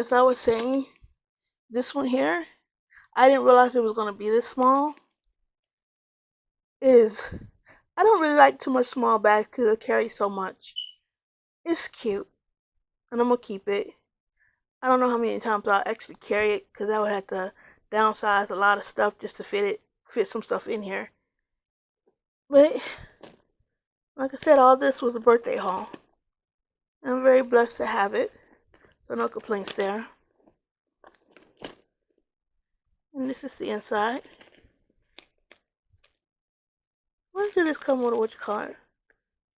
as I was saying, this one here, I didn't realize it was going to be this small. It is. I don't really like too much small bags because it carries so much. It's cute, and I'm gonna keep it. I don't know how many times I'll actually carry it because I would have to downsize a lot of stuff just to fit some stuff in here. But like I said, all this was a birthday haul. And I'm very blessed to have it. So no complaints there. And this is the inside. Why did this come with what you call it?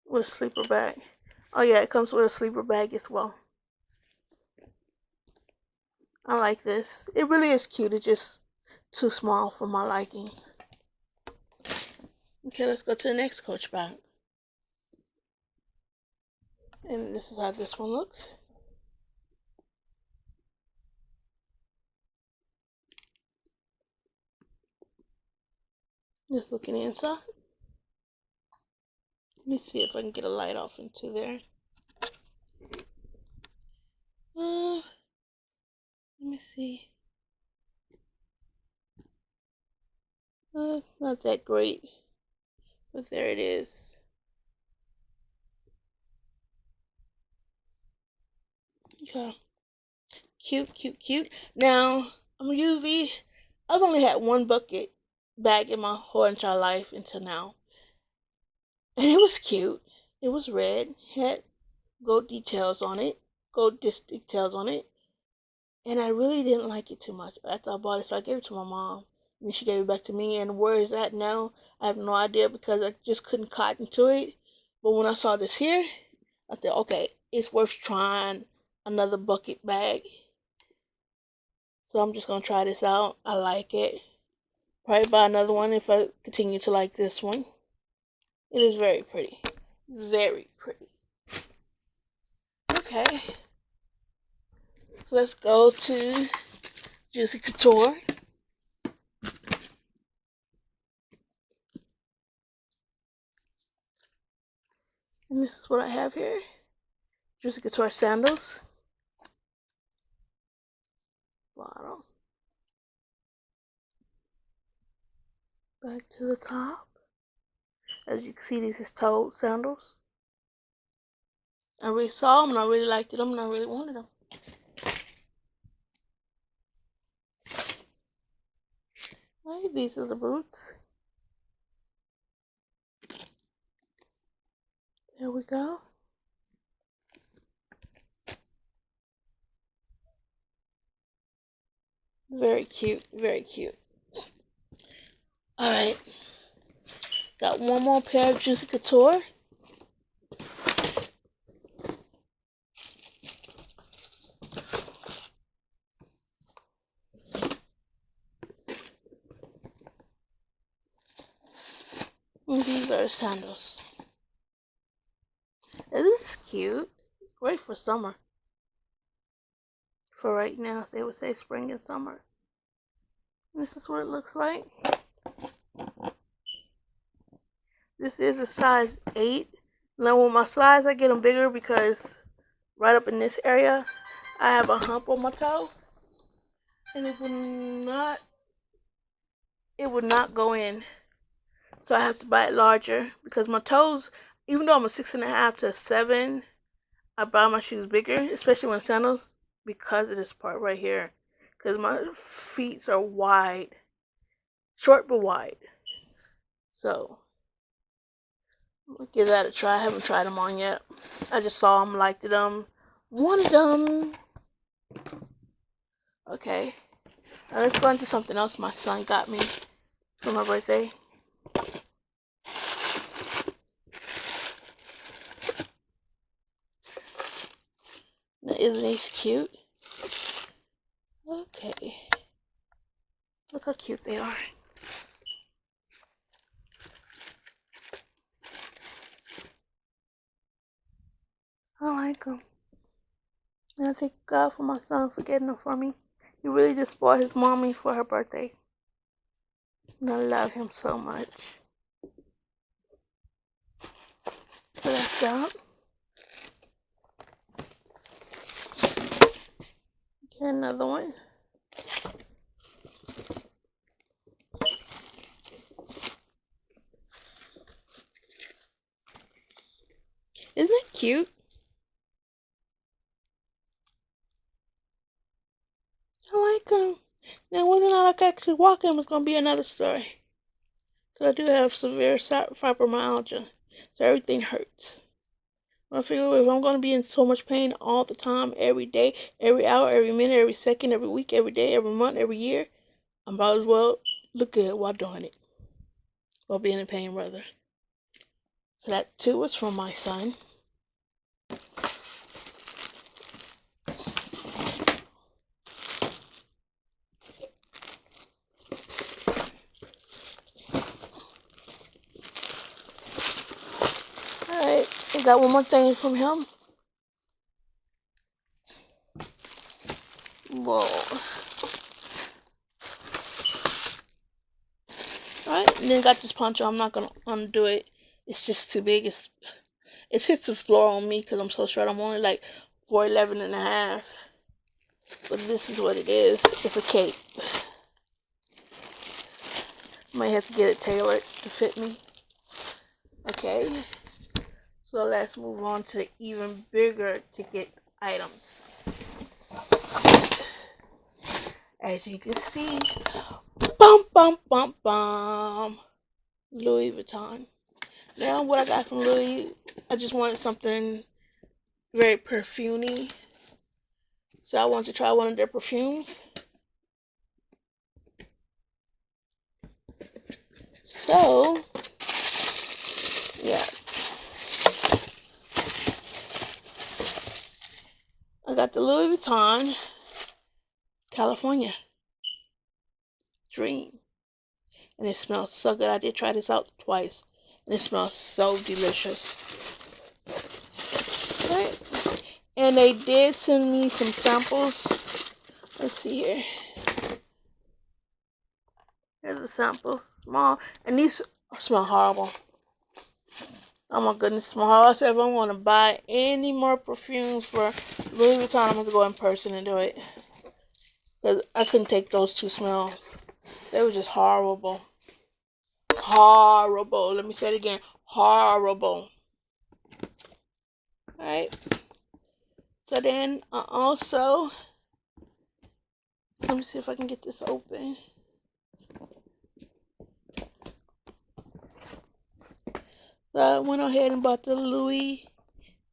With a sleeper bag. Oh yeah, it comes with a sleeper bag as well. I like this. It really is cute. It's just too small for my likings. Okay, let's go to the next Coach bag. And this is how this one looks. Just looking inside. Let me see if I can get a light off into there. Let me see. Not that great, but there it is. Okay. Cute, cute, cute. Now, I've only had one bucket bag in my whole entire life until now. And it was cute. It was red, had gold details on it, gold disc details on it. And I really didn't like it too much after I bought it, so I gave it to my mom. And she gave it back to me. And where is that now? I have no idea because I just couldn't cotton to it. But when I saw this here, I said, okay, it's worth trying another bucket bag. So I'm just going to try this out. I like it. Probably buy another one if I continue to like this one. It is very pretty. Very pretty. Okay. So let's go to Juicy Couture. And this is what I have here. Juicy Couture sandals. Bottom. Back to the top. As you can see, these is toed sandals. I really saw them and I really liked them and I really wanted them. Right, these are the boots. There we go. Very cute, very cute. Alright. Got one more pair of Juicy Couture. And these are sandals. Isn't this cute? Great for summer. For right now, they would say spring and summer. This is what it looks like. This is a size 8. Now with my size, I get them bigger because right up in this area, I have a hump on my toe. And it would not go in. So I have to buy it larger because my toes, even though I'm a 6.5 to a 7, I buy my shoes bigger, especially when sandals, because of this part right here. Because my feet are wide. Short but wide. So, I'm going to give that a try. I haven't tried them on yet. I just saw them, liked them, wanted them. Okay. Now let's go into something else my son got me for my birthday. Now, isn't he cute? Okay. Look how cute they are. I like them. And I thank God for my son for getting them for me. He really just bought his mommy for her birthday. And I love him so much. So that's that. another one. Isn't that cute? I like them. Now, whether or not I can actually walk them is going to be another story. So I do have severe fibromyalgia, so everything hurts. I figure if I'm going to be in so much pain all the time, every day, every hour, every minute, every second, every week, every day, every month, every year, I might as well look good while doing it. While being in pain, rather. So that too was from my son. Alright, I got one more thing from him. Whoa. Alright, and then got this poncho. I'm not going to undo it. It's just too big. It hits the floor on me because I'm so short. I'm only like 4'11" and a half. But this is what it is. It's a cape. Might have to get it tailored to fit me. Okay. So let's move on to even bigger ticket items. As you can see, bum bum bum bum, Louis Vuitton. Now what I got from Louis, I just wanted something very perfumey. So I wanted to try one of their perfumes. So, yeah. I got the Louis Vuitton California Dream. And it smells so good. I did try this out twice. And it smells so delicious. Right? And they did send me some samples. Let's see here. Here's a sample. Small. And these smell horrible. Oh my goodness, smell horrible. So if I want to buy any more perfumes for Louis Vuitton, I'm going to go in person and do it. Because I couldn't take those two smells. They were just horrible. Horrible. Let me say it again. Horrible. Alright. So then I also, let me see if I can get this open. So I went ahead and bought the Louis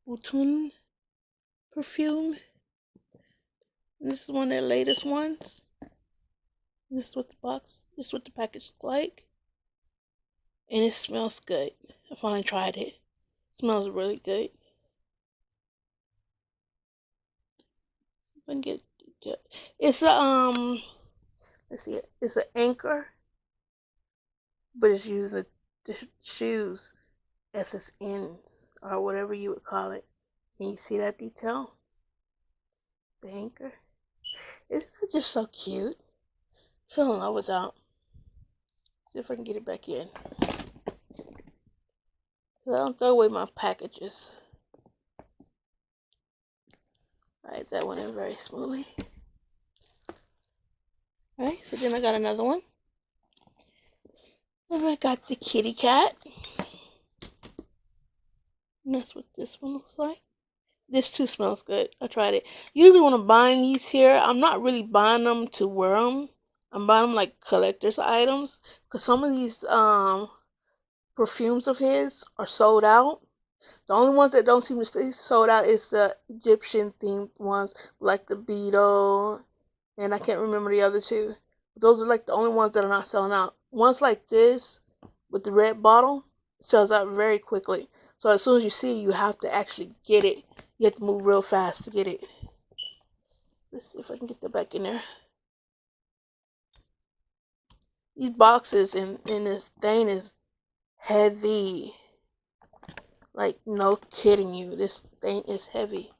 Vuitton perfume. This is one of their latest ones. This is what the package looks like. And it smells good. I finally tried it. It smells really good. If I can get it. It's a let's see, it's an anchor, but it's using the shoes as its ends, or whatever you would call it. Can you see that detail? The anchor. Isn't that just so cute? I fell in love with that. See if I can get it back in. I don't throw away my packages. Alright, that went in very smoothly. Alright, so then I got another one. And I got the kitty cat. And that's what this one looks like. This too smells good. I tried it. Usually when I'm buying these here, I'm not really buying them to wear them. I'm buying them like collector's items. Because some of these perfumes of his are sold out. The only ones that don't seem to stay sold out is the Egyptian themed ones, like the beetle, and I can't remember the other two. Those are like the only ones that are not selling out. Ones like this with the red bottle sells out very quickly. So as soon as you see it, you have to actually get it. You have to move real fast to get it. Let's see if I can get that back in there. These boxes and this thing is heavy. Like, no kidding you. This thing is heavy.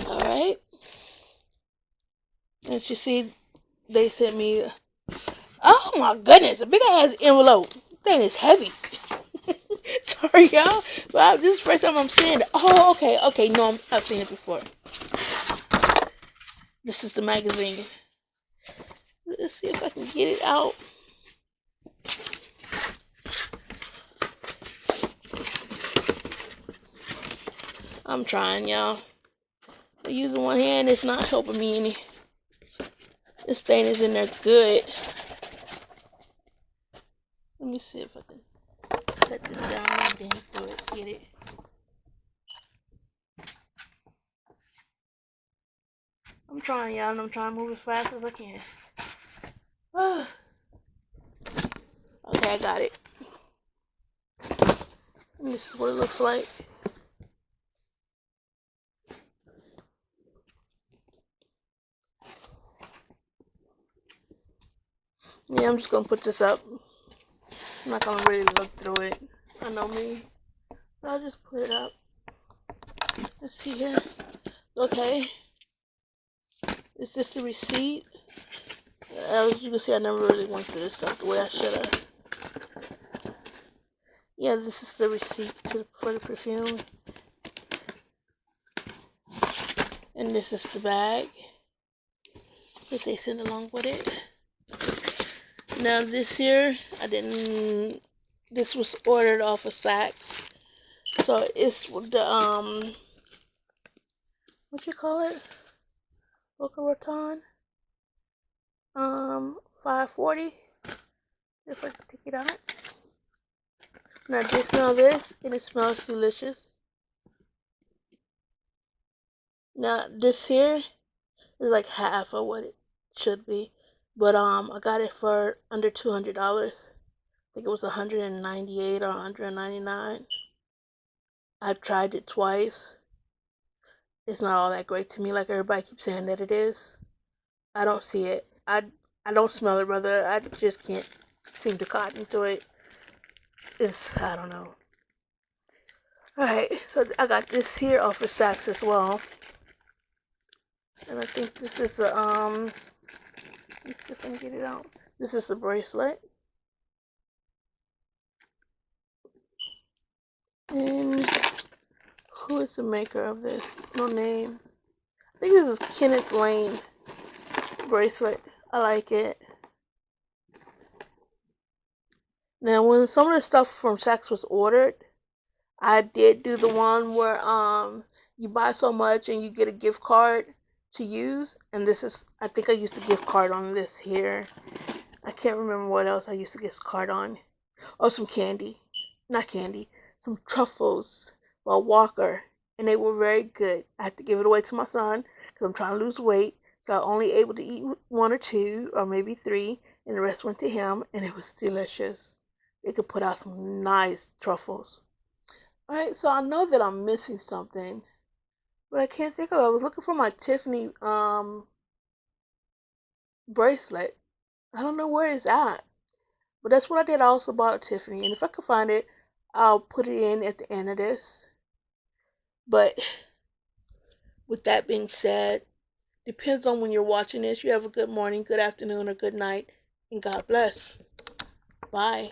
Alright. As you see, they sent me, oh my goodness, a big ass envelope. This thing is heavy. Sorry, y'all. But this is the first time I'm seeing it. Oh, okay. No, I've seen it before. This is the magazine. Let's see if I can get it out. I'm trying, y'all. Using one hand, it's not helping me any. This stain is in there good. Let me see if I can set this down and then do it. Get it. I'm trying, y'all, and I'm trying to move as fast as I can. Okay, I got it. And this is what it looks like. Yeah, I'm just gonna put this up. I'm not gonna really look through it. I know me. But I'll just put it up. Let's see here. Okay. Is this the receipt? As you can see, I never really went through this stuff the way I should have. Yeah, this is the receipt for the perfume. And this is the bag that they sent along with it. Now this here, this was ordered off of Saks. So it's the, what you call it? Vuitton. 540. If I can take it out. Now just smell this, and it smells delicious. Now this here is like half of what it should be, but I got it for under $200. I think it was 198 or 199. I've tried it twice. It's not all that great to me, like everybody keeps saying that it is. I don't see it. I don't smell it, brother. I just can't seem to cotton to it. I don't know. Alright, so I got this here off of Saks as well. And I think this is a, let's see if I can get it out. This is a bracelet. And who is the maker of this? No name. I think this is Kenneth bracelet. I like it. Now, when some of the stuff from Saks was ordered, I did do the one where you buy so much and you get a gift card to use. And this is, I think I used a gift card on this here. I can't remember what else I used to get a card on. Oh, some candy. Not candy. Some truffles by Walker. And they were very good. I had to give it away to my son because I'm trying to lose weight. So I only able to eat one or two or maybe three. And the rest went to him. And it was delicious. They could put out some nice truffles. Alright, so I know that I'm missing something. But I can't think of it. I was looking for my Tiffany bracelet. I don't know where it's at. But that's what I did. I also bought a Tiffany. And if I can find it, I'll put it in at the end of this. But with that being said, depends on when you're watching this. You have a good morning, good afternoon, or good night. And God bless. Bye.